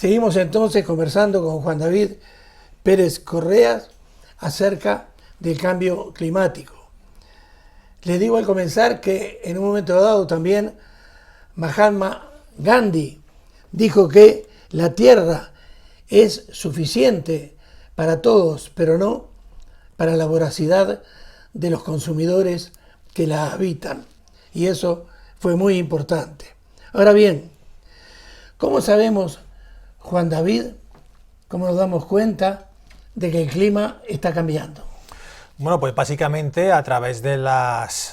Seguimos entonces conversando con Juan David Pérez Correas acerca del cambio climático. Les digo al comenzar que en un momento dado también Mahatma Gandhi dijo que la tierra es suficiente para todos, pero no para la voracidad de los consumidores que la habitan. Y eso fue muy importante. Ahora bien, ¿cómo sabemos, Juan David, cómo nos damos cuenta de que el clima está cambiando? Bueno, pues básicamente a través de las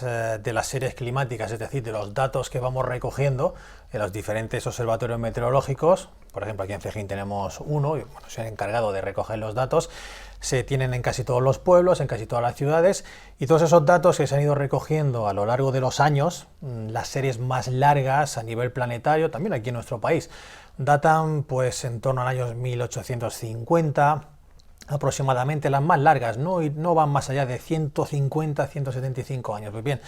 series climáticas, es decir, de los datos que vamos recogiendo en los diferentes observatorios meteorológicos. Por ejemplo, aquí en Cejín tenemos uno, y bueno, soy el encargado de recoger los datos. Se tienen en casi todos los pueblos, en casi todas las ciudades, y todos esos datos que se han ido recogiendo a lo largo de los años, las series más largas a nivel planetario, también aquí en nuestro país, datan pues en torno al año 1850, aproximadamente, las más largas, ¿no? Y no van más allá de 150, 175 años. Pues bien,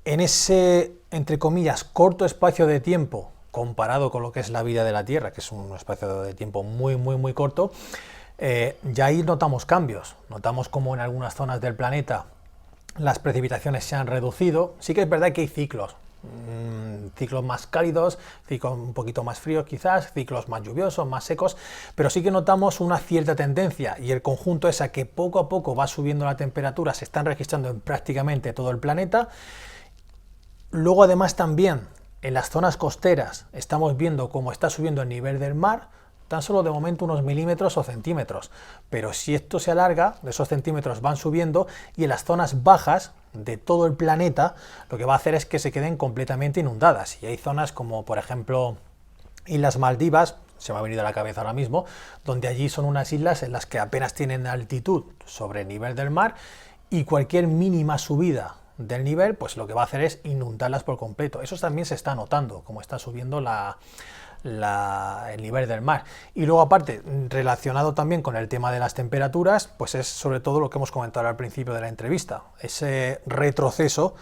en ese, entre comillas, corto espacio de tiempo, comparado con lo que es la vida de la Tierra, que es un espacio de tiempo muy corto, ya ahí notamos cambios. Notamos como en algunas zonas del planeta las precipitaciones se han reducido. Sí que es verdad que hay ciclos más cálidos, ciclos un poquito más fríos quizás, ciclos más lluviosos, más secos, pero sí que notamos una cierta tendencia, y el conjunto es a que poco a poco va subiendo la temperatura, se están registrando en prácticamente todo el planeta. Luego además también en las zonas costeras estamos viendo cómo está subiendo el nivel del mar, tan solo de momento unos milímetros o centímetros, pero si esto se alarga, esos centímetros van subiendo, y en las zonas bajas de todo el planeta lo que va a hacer es que se queden completamente inundadas. Y hay zonas como por ejemplo Islas Maldivas, se me ha venido a la cabeza ahora mismo, donde allí son unas islas en las que apenas tienen altitud sobre el nivel del mar, y cualquier mínima subida del nivel pues lo que va a hacer es inundarlas por completo. Eso también se está notando, como está subiendo el nivel del mar. Y luego aparte, relacionado también con el tema de las temperaturas, pues es sobre todo lo que hemos comentado al principio de la entrevista, ese retroceso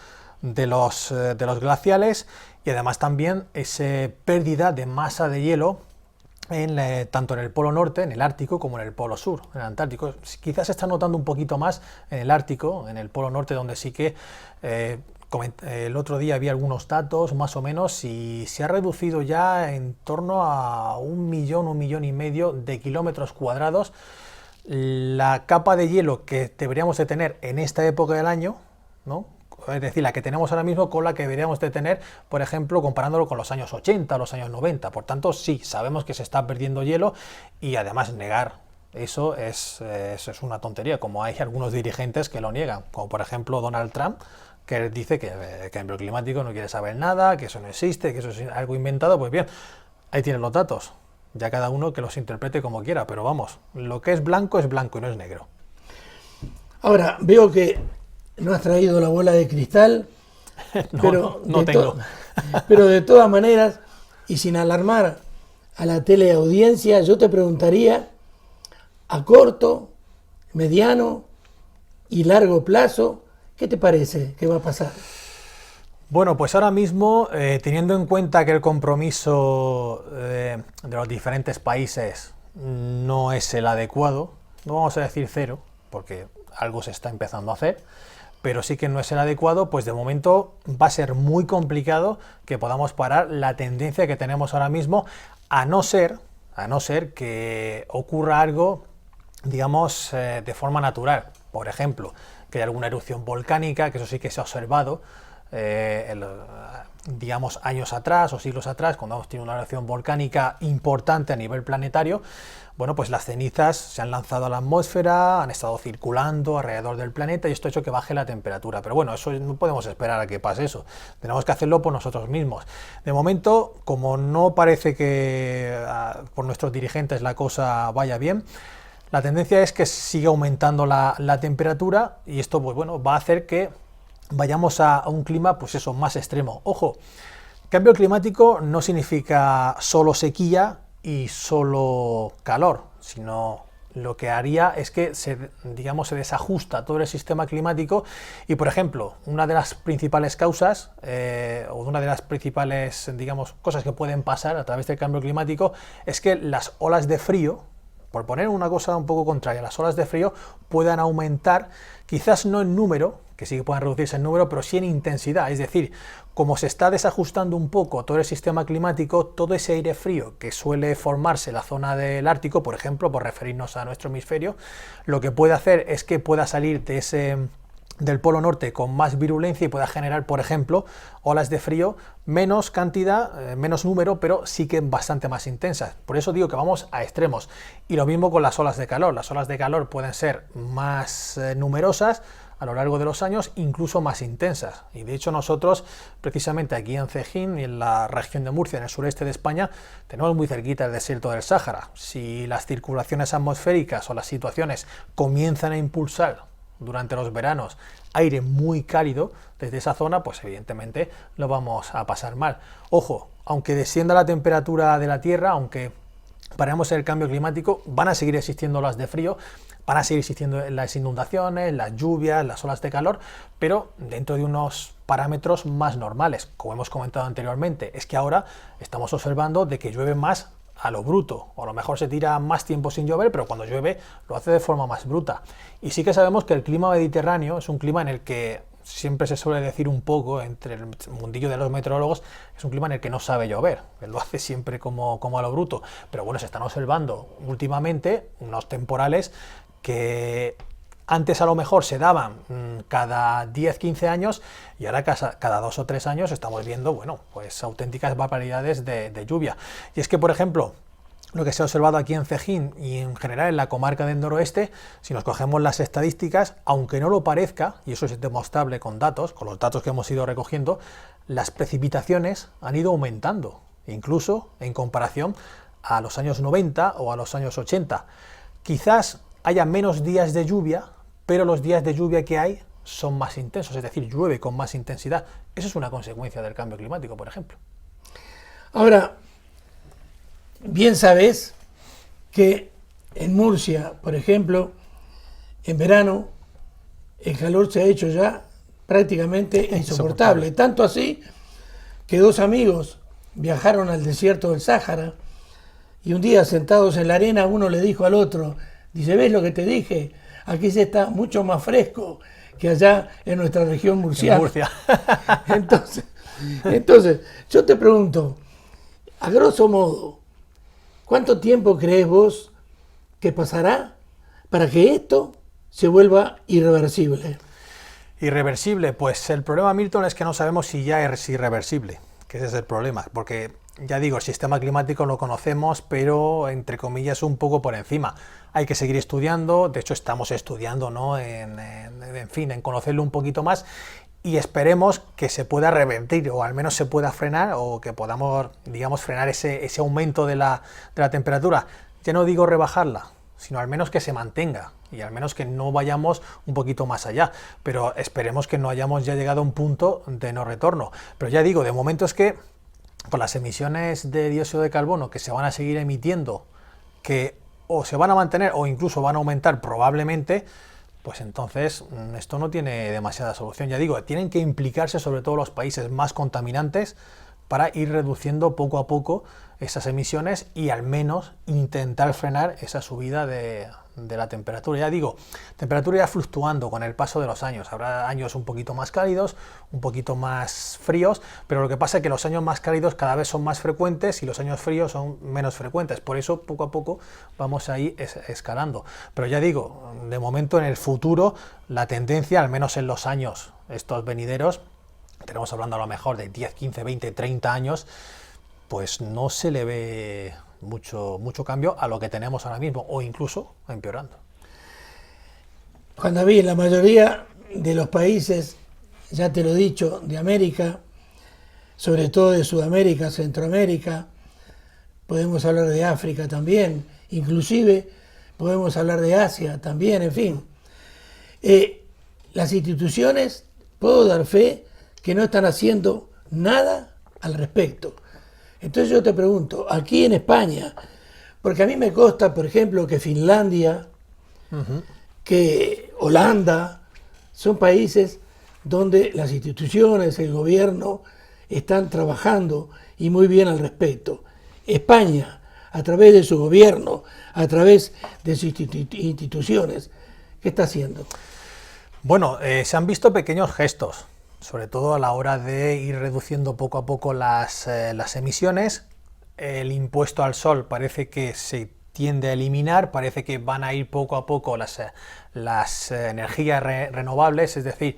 de los glaciales, y además también esa pérdida de masa de hielo tanto en el Polo Norte, en el Ártico, como en el Polo Sur, en el Antártico. Quizás se está notando un poquito más en el Ártico, en el Polo Norte, donde sí que el otro día había algunos datos más o menos, y se ha reducido ya en torno a 1,5 millones de kilómetros cuadrados la capa de hielo que deberíamos de tener en esta época del año, ¿no? Es decir, la que tenemos ahora mismo con la que deberíamos de tener, por ejemplo, comparándolo con los años 80, los años 90. Por tanto, sí, sabemos que se está perdiendo hielo, y además negar eso es una tontería, como hay algunos dirigentes que lo niegan, como por ejemplo Donald Trump, que dice que el cambio climático no quiere saber nada, que eso no existe, que eso es algo inventado. Pues bien, ahí tienen los datos, ya cada uno que los interprete como quiera, pero vamos, lo que es blanco y no es negro. Ahora, veo que no has traído la bola de cristal, No, pero no tengo. Pero de todas maneras, y sin alarmar a la teleaudiencia, yo te preguntaría, a corto, mediano y largo plazo, ¿qué te parece que va a pasar? Bueno, pues ahora mismo, teniendo en cuenta que el compromiso de los diferentes países no es el adecuado, no vamos a decir cero, porque algo se está empezando a hacer, pero sí que no es el adecuado, pues de momento va a ser muy complicado que podamos parar la tendencia que tenemos ahora mismo, a no ser que ocurra algo, digamos, de forma natural. Por ejemplo, que haya alguna erupción volcánica, que eso sí que se ha observado, digamos, años atrás o siglos atrás, cuando hemos tenido una erupción volcánica importante a nivel planetario. Bueno, pues las cenizas se han lanzado a la atmósfera, han estado circulando alrededor del planeta, y esto ha hecho que baje la temperatura. Pero bueno, eso no podemos esperar a que pase eso. Tenemos que hacerlo por nosotros mismos. De momento, como no parece que por nuestros dirigentes la cosa vaya bien, la tendencia es que siga aumentando la temperatura, y esto pues bueno, va a hacer que vayamos a un clima pues eso, más extremo. Ojo, cambio climático no significa solo sequía y solo calor, sino lo que haría es que se desajusta todo el sistema climático y, por ejemplo, una de las principales causas o una de las principales, cosas que pueden pasar a través del cambio climático es que las olas de frío, por poner una cosa un poco contraria, las olas de frío puedan aumentar, quizás no en número, que sí que puedan reducirse en número, pero sí en intensidad. Es decir, como se está desajustando un poco todo el sistema climático, todo ese aire frío que suele formarse en la zona del Ártico, por ejemplo, por referirnos a nuestro hemisferio, lo que puede hacer es que pueda salir del Polo Norte con más virulencia y pueda generar, por ejemplo, olas de frío, menos cantidad, menos número, pero sí que bastante más intensas. Por eso digo que vamos a extremos. Y lo mismo con las olas de calor. Las olas de calor pueden ser más numerosas a lo largo de los años, incluso más intensas. Y de hecho nosotros, precisamente aquí en Cejín y en la región de Murcia, en el sureste de España, tenemos muy cerquita el desierto del Sáhara. Si las circulaciones atmosféricas o las situaciones comienzan a impulsar durante los veranos aire muy cálido desde esa zona, pues evidentemente lo vamos a pasar mal. Ojo, aunque descienda la temperatura de la Tierra, aunque paremos el cambio climático, van a seguir existiendo olas de frío, van a seguir existiendo las inundaciones, las lluvias, las olas de calor, pero dentro de unos parámetros más normales. Como hemos comentado anteriormente, es que ahora estamos observando de que llueve más a lo bruto, o a lo mejor se tira más tiempo sin llover, pero cuando llueve lo hace de forma más bruta. Y sí que sabemos que el clima mediterráneo es un clima en el que siempre se suele decir un poco, entre el mundillo de los meteorólogos, es un clima en el que no sabe llover, él lo hace siempre como a lo bruto. Pero bueno, se están observando últimamente unos temporales que antes a lo mejor se daban cada 10-15 años y ahora cada 2 o 3 años estamos viendo, bueno, pues auténticas barbaridades de lluvia. Y es que, por ejemplo, lo que se ha observado aquí en Cejín y en general en la comarca del noroeste, si nos cogemos las estadísticas, aunque no lo parezca, y eso es demostrable con datos, con los datos que hemos ido recogiendo, las precipitaciones han ido aumentando, incluso en comparación a los años 90 o a los años 80. Quizás haya menos días de lluvia, pero los días de lluvia que hay son más intensos, es decir, llueve con más intensidad. Eso es una consecuencia del cambio climático, por ejemplo. Ahora, bien sabes que en Murcia, por ejemplo, en verano, el calor se ha hecho ya prácticamente insoportable. Tanto así que 2 amigos viajaron al desierto del Sáhara y un día, sentados en la arena, uno le dijo al otro, dice, ¿ves lo que te dije? Aquí se está mucho más fresco que allá en nuestra región murciana. En Murcia. Entonces, yo te pregunto, a grosso modo, ¿cuánto tiempo crees vos que pasará para que esto se vuelva irreversible? Irreversible, pues el problema, Milton, es que no sabemos si ya es irreversible, que ese es el problema, porque ya digo, el sistema climático lo conocemos, pero entre comillas un poco por encima. Hay que seguir estudiando, de hecho estamos estudiando, ¿no? en conocerlo un poquito más y esperemos que se pueda revertir o al menos se pueda frenar o que podamos, frenar ese aumento de la temperatura. Ya no digo rebajarla, sino al menos que se mantenga y al menos que no vayamos un poquito más allá, pero esperemos que no hayamos ya llegado a un punto de no retorno. Pero ya digo, de momento es que con las emisiones de dióxido de carbono que se van a seguir emitiendo, que o se van a mantener o incluso van a aumentar probablemente, pues entonces esto no tiene demasiada solución. Ya digo, tienen que implicarse sobre todo los países más contaminantes para ir reduciendo poco a poco esas emisiones y al menos intentar frenar esa subida de la temperatura. Ya digo, temperatura ya fluctuando con el paso de los años. Habrá años un poquito más cálidos, un poquito más fríos, pero lo que pasa es que los años más cálidos cada vez son más frecuentes y los años fríos son menos frecuentes. Por eso, poco a poco, vamos a ir escalando. Pero ya digo, de momento en el futuro, la tendencia, al menos en los años estos venideros, tenemos hablando a lo mejor de 10, 15, 20, 30 años, pues no se le ve mucho cambio a lo que tenemos ahora mismo, o incluso empeorando. Juan David, la mayoría de los países, ya te lo he dicho, de América, sobre todo de Sudamérica, Centroamérica, podemos hablar de África también, inclusive podemos hablar de Asia también, en fin. Las instituciones, puedo dar fe, que no están haciendo nada al respecto. Entonces yo te pregunto, aquí en España, porque a mí me consta, por ejemplo, que Finlandia que Holanda, son países donde las instituciones, el gobierno, están trabajando y muy bien al respecto. España, a través de su gobierno, a través de sus instituciones, ¿qué está haciendo? Bueno, se han visto pequeños gestos, sobre todo a la hora de ir reduciendo poco a poco las emisiones. El impuesto al sol parece que se tiende a eliminar, parece que van a ir poco a poco las energías renovables, es decir,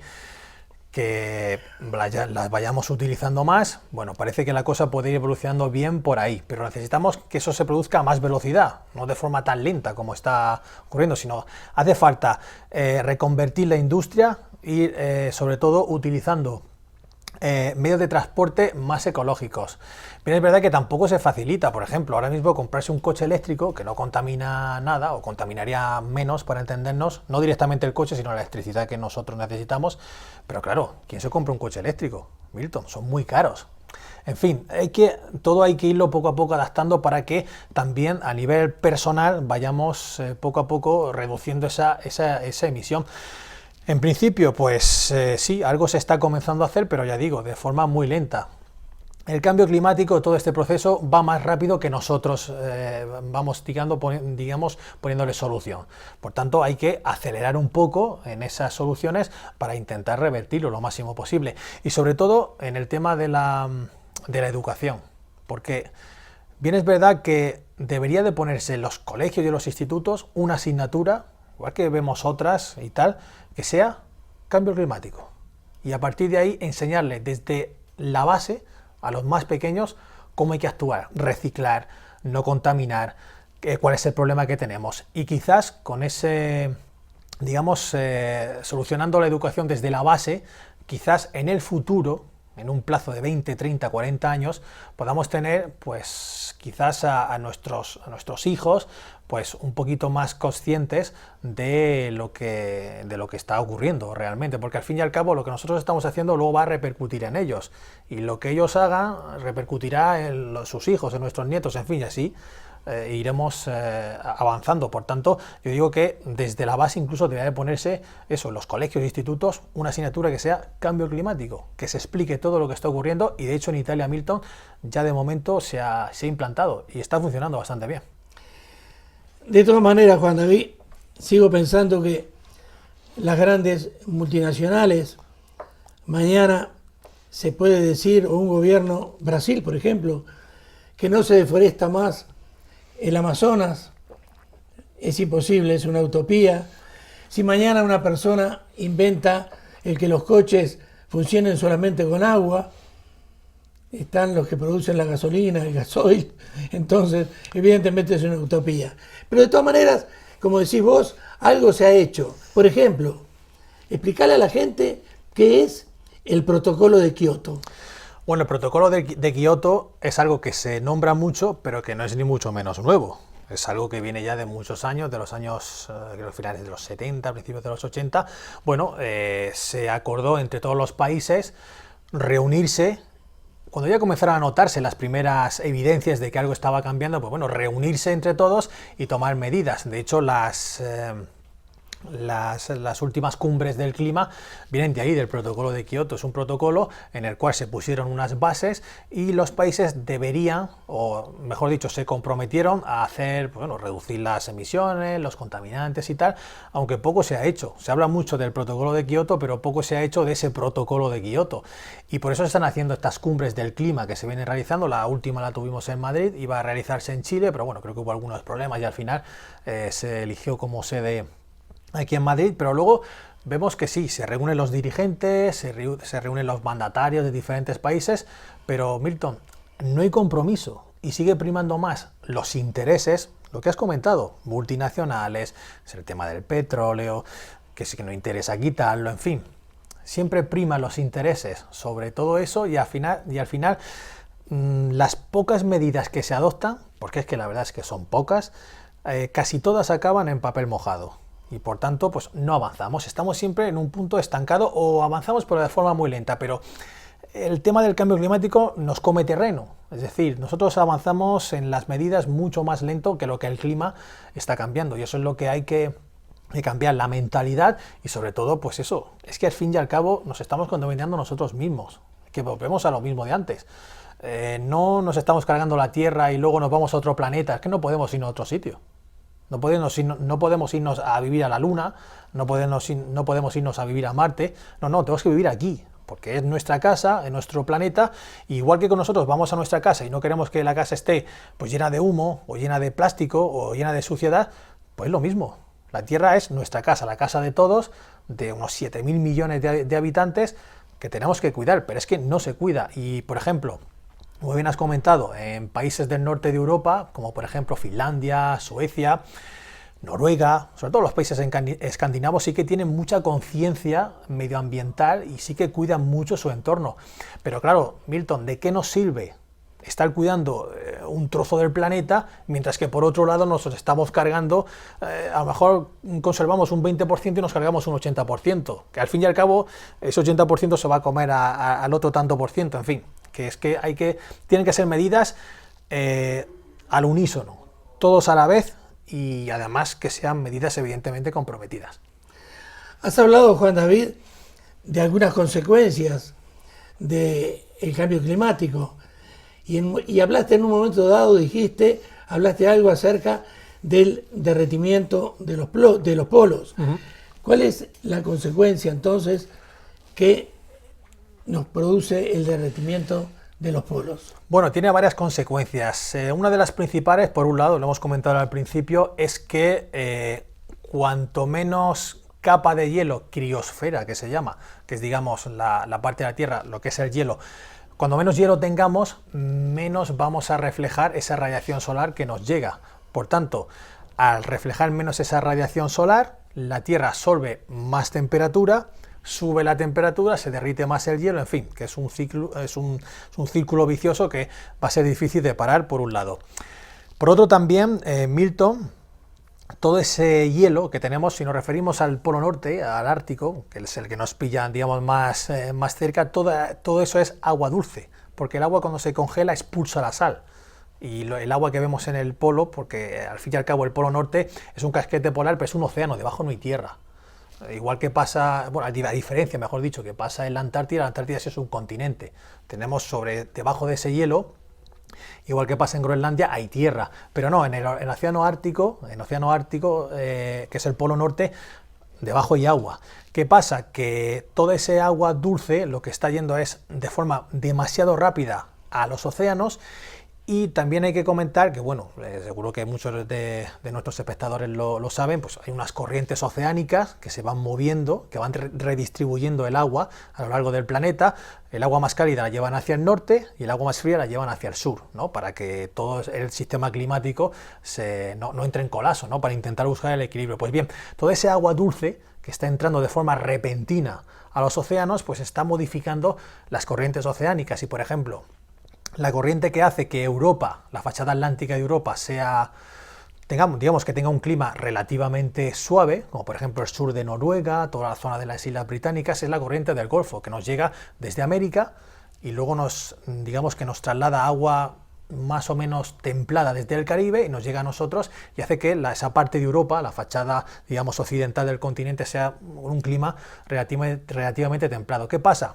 que las vayamos utilizando más. Bueno, parece que la cosa puede ir evolucionando bien por ahí, pero necesitamos que eso se produzca a más velocidad, no de forma tan lenta como está ocurriendo, sino hace falta reconvertir la industria y sobre todo utilizando medios de transporte más ecológicos. Pero es verdad que tampoco se facilita. Por ejemplo, ahora mismo comprarse un coche eléctrico que no contamina nada o contaminaría menos, para entendernos, no directamente el coche, sino la electricidad que nosotros necesitamos. Pero claro, ¿quién se compra un coche eléctrico? Milton, son muy caros. En fin, todo hay que irlo poco a poco adaptando para que también a nivel personal vayamos poco a poco reduciendo esa emisión. En principio, pues sí, algo se está comenzando a hacer, pero ya digo, de forma muy lenta. El cambio climático, todo este proceso va más rápido que nosotros vamos poniéndole solución. Por tanto, hay que acelerar un poco en esas soluciones para intentar revertirlo lo máximo posible. Y sobre todo en el tema de la educación, porque bien es verdad que debería de ponerse en los colegios y en los institutos una asignatura, igual que vemos otras y tal, que sea cambio climático. Y a partir de ahí enseñarle desde la base a los más pequeños cómo hay que actuar, reciclar, no contaminar, cuál es el problema que tenemos. Y quizás con ese, digamos, solucionando la educación desde la base, quizás en el futuro, en un plazo de 20, 30, 40 años, podamos tener, pues, quizás a nuestros hijos, pues, un poquito más conscientes de lo que está ocurriendo realmente, porque al fin y al cabo lo que nosotros estamos haciendo luego va a repercutir en ellos, y lo que ellos hagan repercutirá en sus hijos, en nuestros nietos, en fin, y así iremos avanzando. Por tanto, yo digo que desde la base incluso debería de ponerse eso, en los colegios e institutos, una asignatura que sea cambio climático, que se explique todo lo que está ocurriendo, y de hecho en Italia, Milton, ya de momento se ha implantado y está funcionando bastante bien. De todas maneras, Juan David, sigo pensando que las grandes multinacionales, mañana se puede decir, o un gobierno, Brasil por ejemplo, que no se deforesta más el Amazonas, es imposible, es una utopía. Si mañana una persona inventa el que los coches funcionen solamente con agua, están los que producen la gasolina, el gasoil, entonces evidentemente es una utopía. Pero de todas maneras, como decís vos, algo se ha hecho. Por ejemplo, explicarle a la gente qué es el protocolo de Kioto. Bueno, el protocolo de Kioto es algo que se nombra mucho, pero que no es ni mucho menos nuevo. Es algo que viene ya de muchos años, de los años, creo, finales de los 70, principios de los 80. Bueno, se acordó entre todos los países reunirse. Cuando ya comenzaron a notarse las primeras evidencias de que algo estaba cambiando, pues bueno, reunirse entre todos y tomar medidas. De hecho, las últimas cumbres del clima vienen de ahí, del protocolo de Kioto. Es un protocolo en el cual se pusieron unas bases y los países deberían, o mejor dicho, se comprometieron a hacer, bueno, reducir las emisiones, los contaminantes y tal, aunque poco se ha hecho. Se habla mucho del protocolo de Kioto, pero poco se ha hecho de ese protocolo de Kioto. Y por eso se están haciendo estas cumbres del clima que se vienen realizando. La última la tuvimos en Madrid, iba a realizarse en Chile, pero bueno, creo que hubo algunos problemas y al final se eligió como sede aquí en Madrid, pero luego vemos que sí, se reúnen los dirigentes, se reúnen los mandatarios de diferentes países, pero Milton, no hay compromiso y sigue primando más los intereses, lo que has comentado, multinacionales, es el tema del petróleo, que sí que no interesa quitarlo, en fin, siempre priman los intereses sobre todo eso y al final las pocas medidas que se adoptan, porque es que la verdad es que son pocas, casi todas acaban en papel mojado. Y por tanto, pues no avanzamos, estamos siempre en un punto estancado o avanzamos pero de forma muy lenta, pero el tema del cambio climático nos come terreno, es decir, nosotros avanzamos en las medidas mucho más lento que lo que el clima está cambiando y eso es lo que hay que que cambiar la mentalidad y sobre todo, pues eso, es que al fin y al cabo nos estamos contaminando nosotros mismos, que volvemos a lo mismo de antes. No nos estamos cargando la Tierra y luego nos vamos a otro planeta, es que no podemos irnos a otro sitio. No podemos irnos a vivir a la Luna, no podemos irnos a vivir a Marte, no, tenemos que vivir aquí, porque es nuestra casa, es nuestro planeta, y igual que con nosotros vamos a nuestra casa y no queremos que la casa esté pues llena de humo, o llena de plástico, o llena de suciedad, pues lo mismo. La Tierra es nuestra casa, la casa de todos, de unos 7.000 millones de habitantes, que tenemos que cuidar, pero es que no se cuida. Y, por ejemplo, como bien has comentado, en países del norte de Europa, como por ejemplo Finlandia, Suecia, Noruega, sobre todo los países escandinavos, sí que tienen mucha conciencia medioambiental y sí que cuidan mucho su entorno. Pero claro, Milton, ¿de qué nos sirve estar cuidando un trozo del planeta, mientras que por otro lado nos estamos cargando, a lo mejor conservamos un 20% y nos cargamos un 80%, que al fin y al cabo ese 80% se va a comer al otro tanto por ciento, en fin, que es que tienen que ser medidas al unísono, todos a la vez, y además que sean medidas evidentemente comprometidas. Has hablado, Juan David, de algunas consecuencias del cambio climático y hablaste en un momento dado, hablaste algo acerca del derretimiento de los polos. Uh-huh. ¿Cuál es la consecuencia entonces que nos produce el derretimiento de los polos? Bueno, tiene varias consecuencias. Una de las principales, por un lado, lo hemos comentado al principio, es que cuanto menos capa de hielo, criosfera que se llama, que es digamos la parte de la Tierra, lo que es el hielo, cuando menos hielo tengamos, menos vamos a reflejar esa radiación solar que nos llega. Por tanto, al reflejar menos esa radiación solar, la Tierra absorbe más temperatura, sube la temperatura, se derrite más el hielo, en fin, que es un círculo vicioso que va a ser difícil de parar por un lado. Por otro también, Milton, todo ese hielo que tenemos, si nos referimos al Polo Norte, al Ártico, que es el que nos pilla, digamos, más cerca, todo eso es agua dulce, porque el agua cuando se congela expulsa la sal. Y el agua que vemos en el polo, porque al fin y al cabo el Polo Norte es un casquete polar, pero es un océano, debajo no hay tierra. Igual que pasa, bueno, a diferencia, mejor dicho, que pasa en la Antártida sí es un continente. Tenemos debajo de ese hielo, igual que pasa en Groenlandia, hay tierra. Pero no, en el océano Ártico, que es el Polo Norte, debajo hay agua. ¿Qué pasa? Que toda ese agua dulce lo que está yendo es de forma demasiado rápida a los océanos. Y también hay que comentar que, bueno, seguro que muchos de nuestros espectadores lo saben, pues hay unas corrientes oceánicas que se van moviendo, que van redistribuyendo el agua a lo largo del planeta. El agua más cálida la llevan hacia el norte y el agua más fría la llevan hacia el sur, ¿no? Para que todo el sistema climático no entre en colapso, ¿no? Para intentar buscar el equilibrio. Pues bien, toda esa agua dulce que está entrando de forma repentina a los océanos, pues está modificando las corrientes oceánicas. Y, por ejemplo, la corriente que hace que Europa, la fachada atlántica de Europa, digamos que tenga un clima relativamente suave, como por ejemplo el sur de Noruega, toda la zona de las Islas Británicas, es la corriente del Golfo, que nos llega desde América y luego nos traslada agua más o menos templada desde el Caribe y nos llega a nosotros y hace que esa parte de Europa, la fachada, digamos, occidental del continente, sea un clima relativamente templado. ¿Qué pasa?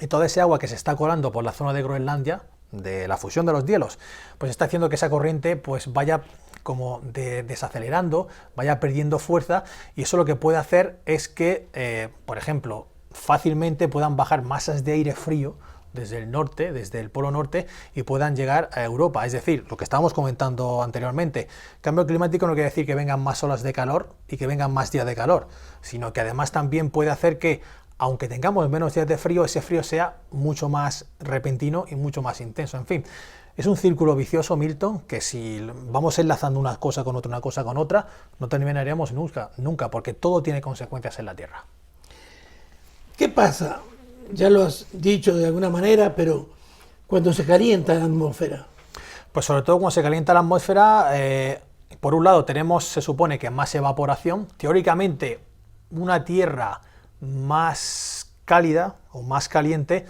Y toda ese agua que se está colando por la zona de Groenlandia, de la fusión de los hielos, pues está haciendo que esa corriente pues vaya como desacelerando, vaya perdiendo fuerza, y eso lo que puede hacer es que, por ejemplo, fácilmente puedan bajar masas de aire frío desde el norte, desde el Polo Norte, y puedan llegar a Europa. Es decir, lo que estábamos comentando anteriormente, cambio climático no quiere decir que vengan más olas de calor y que vengan más días de calor, sino que además también puede hacer que, aunque tengamos menos días de frío, ese frío sea mucho más repentino y mucho más intenso. En fin, es un círculo vicioso, Milton, que si vamos enlazando una cosa con otra, no terminaremos nunca, porque todo tiene consecuencias en la Tierra. ¿Qué pasa? Ya lo has dicho de alguna manera, pero cuando se calienta la atmósfera. Pues sobre todo cuando se calienta la atmósfera, por un lado se supone que más evaporación. Teóricamente, una Tierra más cálida o más caliente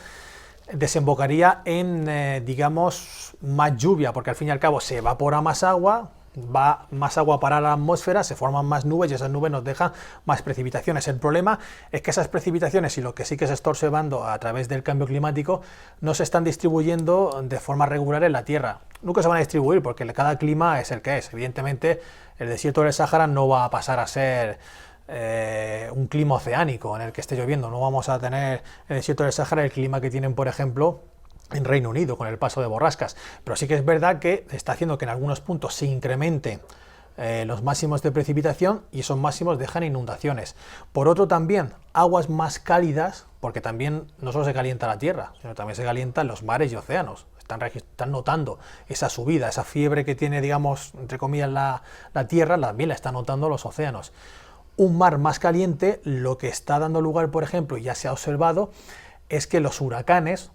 desembocaría en, digamos, más lluvia, porque al fin y al cabo se evapora más agua, va más agua para la atmósfera, se forman más nubes y esas nubes nos dejan más precipitaciones. El problema es que esas precipitaciones, y lo que sí que se está observando a través del cambio climático, no se están distribuyendo de forma regular en la Tierra. Nunca se van a distribuir porque cada clima es el que es. Evidentemente, el desierto del Sáhara no va a pasar a ser un clima oceánico en el que esté lloviendo. No vamos a tener en el desierto del Sáhara el clima que tienen, por ejemplo, en Reino Unido, con el paso de borrascas. Pero sí que es verdad que está haciendo que en algunos puntos se incrementen los máximos de precipitación y esos máximos dejan inundaciones. Por otro también, aguas más cálidas, porque también no solo se calienta la tierra, sino también se calientan los mares y océanos. Están notando esa subida, esa fiebre que tiene, digamos, entre comillas, la tierra, también la están notando los océanos. Un mar más caliente, lo que está dando lugar, por ejemplo, y ya se ha observado, es que los huracanes,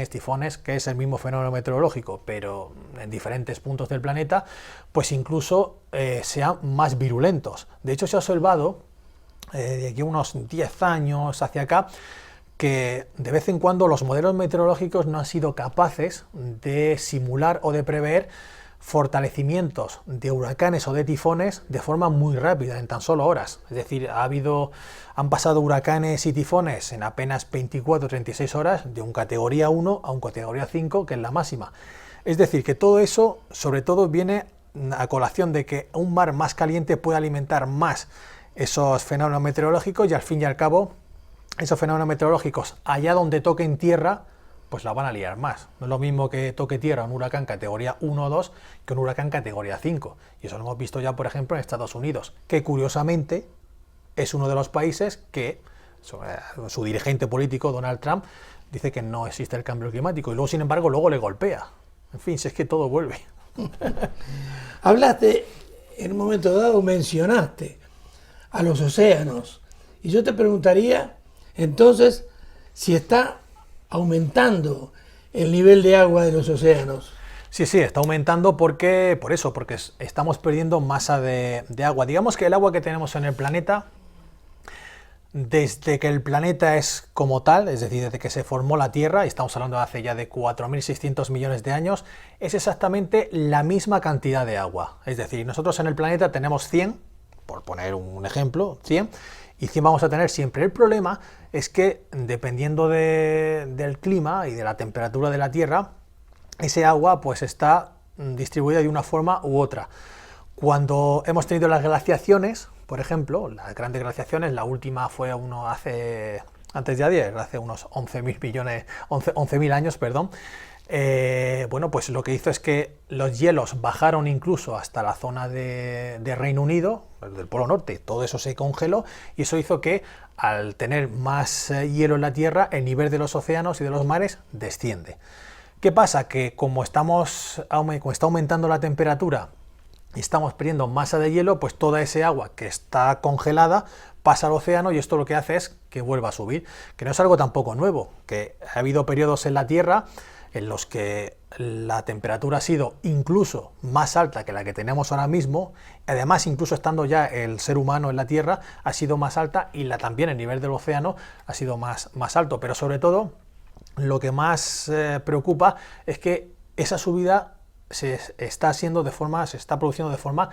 tifones, que es el mismo fenómeno meteorológico, pero en diferentes puntos del planeta, pues incluso sean más virulentos. De hecho, se ha observado de aquí unos 10 años hacia acá, que de vez en cuando los modelos meteorológicos no han sido capaces de simular o de prever fortalecimientos de huracanes o de tifones de forma muy rápida, en tan solo horas. Es decir, han pasado huracanes y tifones en apenas 24 o 36 horas de un categoría 1 a un categoría 5, que es la máxima. Es decir, que todo eso, sobre todo, viene a colación de que un mar más caliente puede alimentar más esos fenómenos meteorológicos y, al fin y al cabo, esos fenómenos meteorológicos, allá donde toquen tierra, pues la van a liar más. No es lo mismo que toque tierra un huracán categoría 1 o 2 que un huracán categoría 5. Y eso lo hemos visto ya, por ejemplo, en Estados Unidos, que curiosamente es uno de los países que su dirigente político, Donald Trump, dice que no existe el cambio climático y luego, sin embargo, luego le golpea. En fin, si es que todo vuelve. Hablaste, en un momento dado mencionaste a los océanos. Y yo te preguntaría, entonces, si está aumentando el nivel de agua de los océanos. Sí, está aumentando porque estamos perdiendo masa de agua. Digamos que el agua que tenemos en el planeta, desde que el planeta es como tal, es decir, desde que se formó la Tierra, y estamos hablando de hace ya de 4.600 millones de años, es exactamente la misma cantidad de agua. Es decir, nosotros en el planeta tenemos 100, por poner un ejemplo, 100, y 100 vamos a tener siempre. El problema es que, dependiendo del clima y de la temperatura de la Tierra, ese agua pues está distribuida de una forma u otra. Cuando hemos tenido las glaciaciones, por ejemplo, las grandes glaciaciones, la última fue antes de ayer, hace unos 11.000 años, perdón. Bueno, pues lo que hizo es que los hielos bajaron incluso hasta la zona de Reino Unido, del Polo Norte. Todo eso se congeló y eso hizo que, al tener más hielo en la Tierra, el nivel de los océanos y de los mares desciende. ¿Qué pasa? Que como está aumentando la temperatura y estamos perdiendo masa de hielo, pues toda ese agua que está congelada pasa al océano y esto lo que hace es que vuelva a subir, que no es algo tampoco nuevo, que ha habido periodos en la Tierra en los que la temperatura ha sido incluso más alta que la que tenemos ahora mismo, además incluso estando ya el ser humano en la Tierra ha sido más alta y también el nivel del océano ha sido más alto, pero sobre todo lo que más preocupa es que esa subida se está produciendo de forma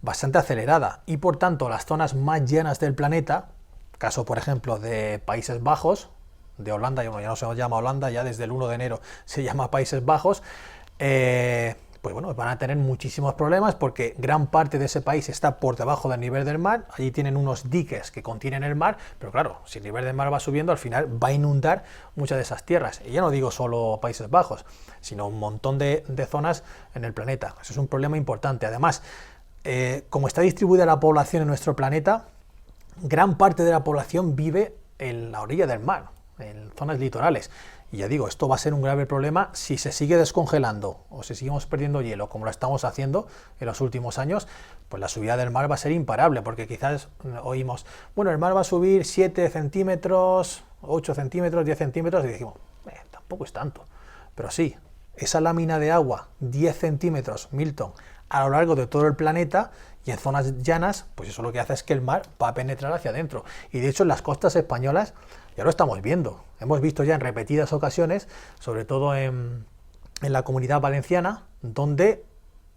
bastante acelerada y por tanto las zonas más llanas del planeta, caso por ejemplo de Países Bajos, de Holanda, ya no se llama Holanda, ya desde el 1 de enero se llama Países Bajos, pues bueno, van a tener muchísimos problemas porque gran parte de ese país está por debajo del nivel del mar. Allí tienen unos diques que contienen el mar, pero claro, si el nivel del mar va subiendo, al final va a inundar muchas de esas tierras. Y ya no digo solo Países Bajos, sino un montón de zonas en el planeta. Eso es un problema importante. Además, como está distribuida la población en nuestro planeta, gran parte de la población vive en la orilla del mar, en zonas litorales. Y ya digo, esto va a ser un grave problema si se sigue descongelando o si seguimos perdiendo hielo como lo estamos haciendo en los últimos años, pues la subida del mar va a ser imparable, porque quizás oímos, bueno, el mar va a subir 7 centímetros, 8 centímetros, 10 centímetros, y decimos, tampoco es tanto. Pero sí, esa lámina de agua, 10 centímetros, Milton, a lo largo de todo el planeta y en zonas llanas, pues eso lo que hace es que el mar va a penetrar hacia adentro. Y de hecho en las costas españolas ya lo estamos viendo. Hemos visto ya en repetidas ocasiones, sobre todo en la Comunidad Valenciana, donde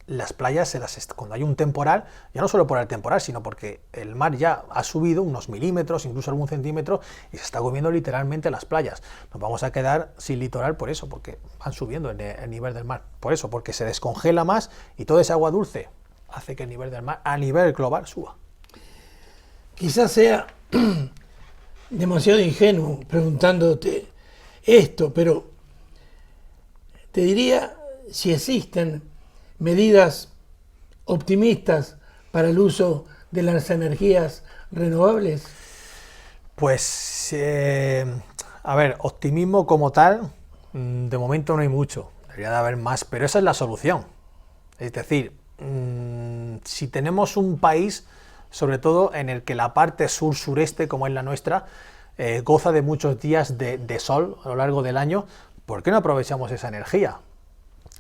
las playas, cuando hay un temporal, ya no solo por el temporal, sino porque el mar ya ha subido unos milímetros, incluso algún centímetro, y se está comiendo literalmente las playas. Nos vamos a quedar sin litoral por eso, porque van subiendo el nivel del mar. Por eso, porque se descongela más y toda esa agua dulce hace que el nivel del mar a nivel global suba. Quizás sea demasiado ingenuo preguntándote esto, pero te diría si existen medidas optimistas para el uso de las energías renovables. Pues, a ver, optimismo como tal, de momento no hay mucho, debería de haber más, pero esa es la solución. Es decir, si tenemos un país, sobre todo en el que la parte sur-sureste, como es la nuestra, goza de muchos días de sol a lo largo del año, ¿por qué no aprovechamos esa energía?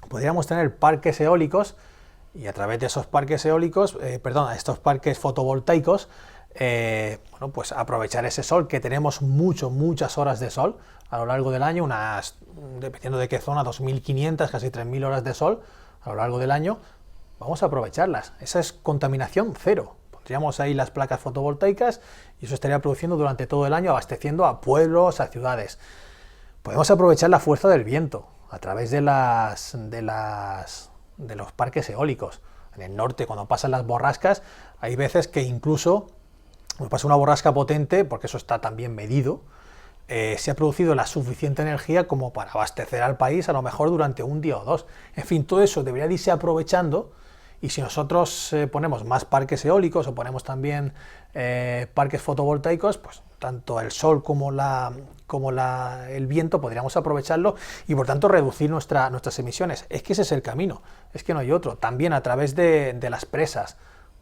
Podríamos tener parques eólicos y a través de esos parques eólicos, estos parques fotovoltaicos, bueno, pues aprovechar ese sol, que tenemos muchas horas de sol a lo largo del año, dependiendo de qué zona, 2.500, casi 3.000 horas de sol a lo largo del año. Vamos a aprovecharlas. Esa es contaminación cero. Pondríamos ahí las placas fotovoltaicas y eso estaría produciendo durante todo el año, abasteciendo a pueblos, a ciudades. Podemos aprovechar la fuerza del viento a través de los parques eólicos. En el norte, cuando pasan las borrascas, hay veces que incluso cuando pasa una borrasca potente, porque eso está también medido, se ha producido la suficiente energía como para abastecer al país a lo mejor durante un día o dos. En fin, todo eso debería de irse aprovechando, y si nosotros ponemos más parques eólicos o ponemos también parques fotovoltaicos, pues tanto el sol como el viento podríamos aprovecharlo y por tanto reducir nuestras emisiones. Es que ese es el camino, es que no hay otro. También a través de las presas,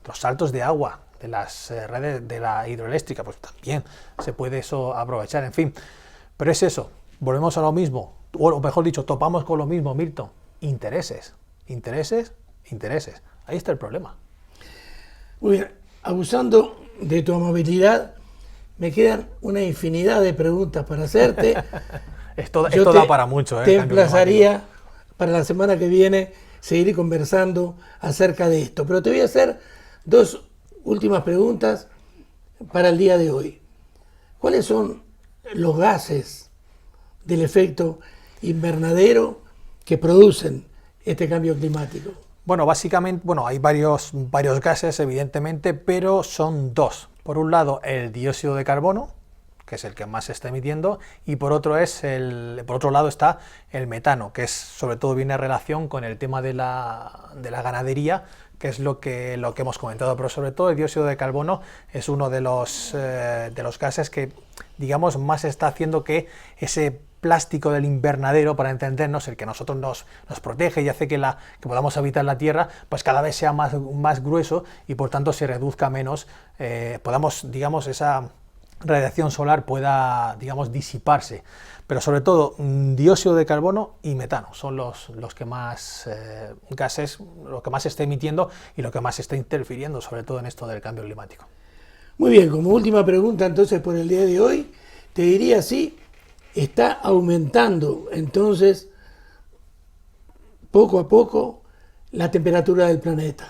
los saltos de agua, de las redes de la hidroeléctrica, pues también se puede eso aprovechar, en fin. Pero es eso, volvemos a lo mismo, o mejor dicho, topamos con lo mismo, Milton, intereses. Ahí está el problema. Muy bien, abusando de tu amabilidad, me quedan una infinidad de preguntas para hacerte. esto da para mucho. Te emplazaría para la semana que viene seguir conversando acerca de esto. Pero te voy a hacer dos últimas preguntas para el día de hoy. ¿Cuáles son los gases del efecto invernadero que producen este cambio climático? Bueno, básicamente, hay varios gases, evidentemente, pero son dos. Por un lado, el dióxido de carbono, que es el que más se está emitiendo, y por otro lado está el metano, que sobre todo viene en relación con el tema de la ganadería, que es lo que hemos comentado, pero sobre todo el dióxido de carbono es uno de los gases que, digamos, más está haciendo que ese plástico del invernadero, para entendernos, el que nosotros nos protege y hace que podamos habitar la Tierra, pues cada vez sea más grueso y por tanto se reduzca menos, digamos, esa radiación solar pueda, digamos, disiparse. Pero sobre todo, dióxido de carbono y metano son los que más gases, lo que más se está emitiendo y lo que más se está interfiriendo, sobre todo en esto del cambio climático. Muy bien, como última pregunta entonces por el día de hoy, te diría sí. Está aumentando entonces poco a poco la temperatura del planeta.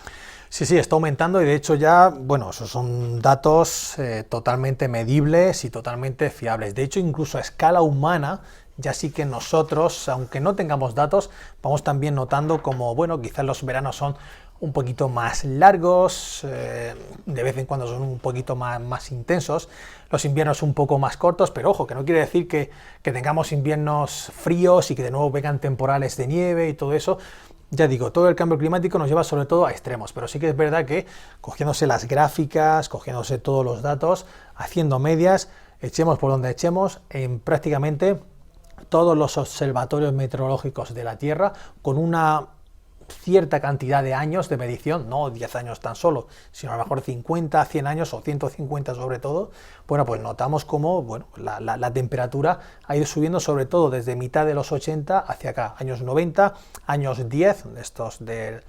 Sí, está aumentando y de hecho ya, esos son datos totalmente medibles y totalmente fiables. De hecho, incluso a escala humana, ya sí que nosotros, aunque no tengamos datos, vamos también notando como, quizás los veranos son un poquito más largos, de vez en cuando son un poquito más intensos, los inviernos un poco más cortos, pero ojo, que no quiere decir que tengamos inviernos fríos y que de nuevo vengan temporales de nieve y todo eso. Ya digo, todo el cambio climático nos lleva sobre todo a extremos, pero sí que es verdad que cogiéndose las gráficas, cogiéndose todos los datos, haciendo medias, echemos por donde echemos, en prácticamente todos los observatorios meteorológicos de la Tierra, con una cierta cantidad de años de medición, no 10 años tan solo, sino a lo mejor 50, 100 años o 150 sobre todo, pues notamos como la temperatura ha ido subiendo sobre todo desde mitad de los 80 hacia acá, años 90, años 10, estos de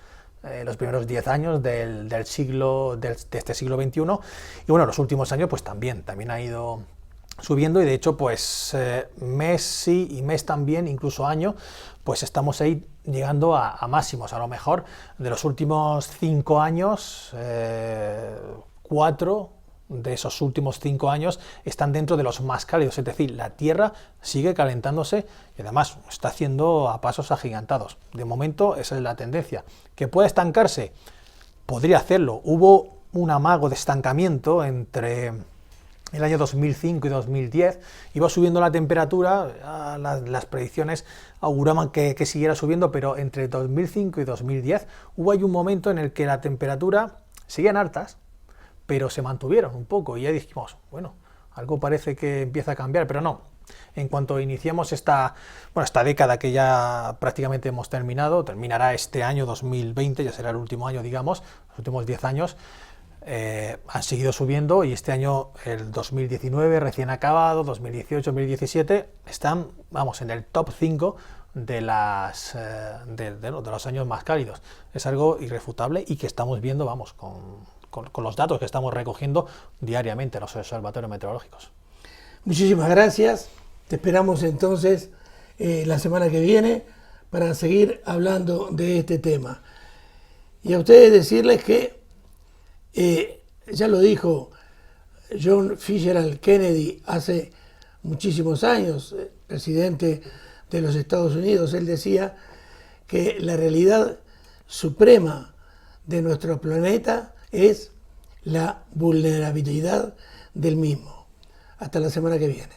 los primeros 10 años de este siglo XXI, y los últimos años pues también ha ido subiendo, y de hecho pues mes sí y mes también, incluso año, pues estamos ahí llegando a máximos. A lo mejor de los últimos 5 años, 4 de esos últimos 5 años están dentro de los más cálidos, es decir, la Tierra sigue calentándose y además está haciendo a pasos agigantados. De momento esa es la tendencia. ¿Que puede estancarse? Podría hacerlo. Hubo un amago de estancamiento entre el año 2005 y 2010, iba subiendo la temperatura, las predicciones auguraban que siguiera subiendo, pero entre 2005 y 2010 hubo ahí un momento en el que la temperatura seguían altas, pero se mantuvieron un poco, y ya dijimos, bueno, algo parece que empieza a cambiar, pero no. En cuanto iniciamos esta década que ya prácticamente hemos terminado, terminará este año 2020, ya será el último año, digamos, los últimos 10 años, han seguido subiendo, y este año, el 2019 recién acabado, 2018, 2017, están, vamos, en el top 5 de los años más cálidos. Es algo irrefutable y que estamos viendo, vamos, con los datos que estamos recogiendo diariamente en los observatorios meteorológicos. Muchísimas gracias. Te esperamos entonces la semana que viene para seguir hablando de este tema. Y a ustedes decirles que ya lo dijo John Fitzgerald Kennedy hace muchísimos años, presidente de los Estados Unidos. Él decía que la realidad suprema de nuestro planeta es la vulnerabilidad del mismo. Hasta la semana que viene.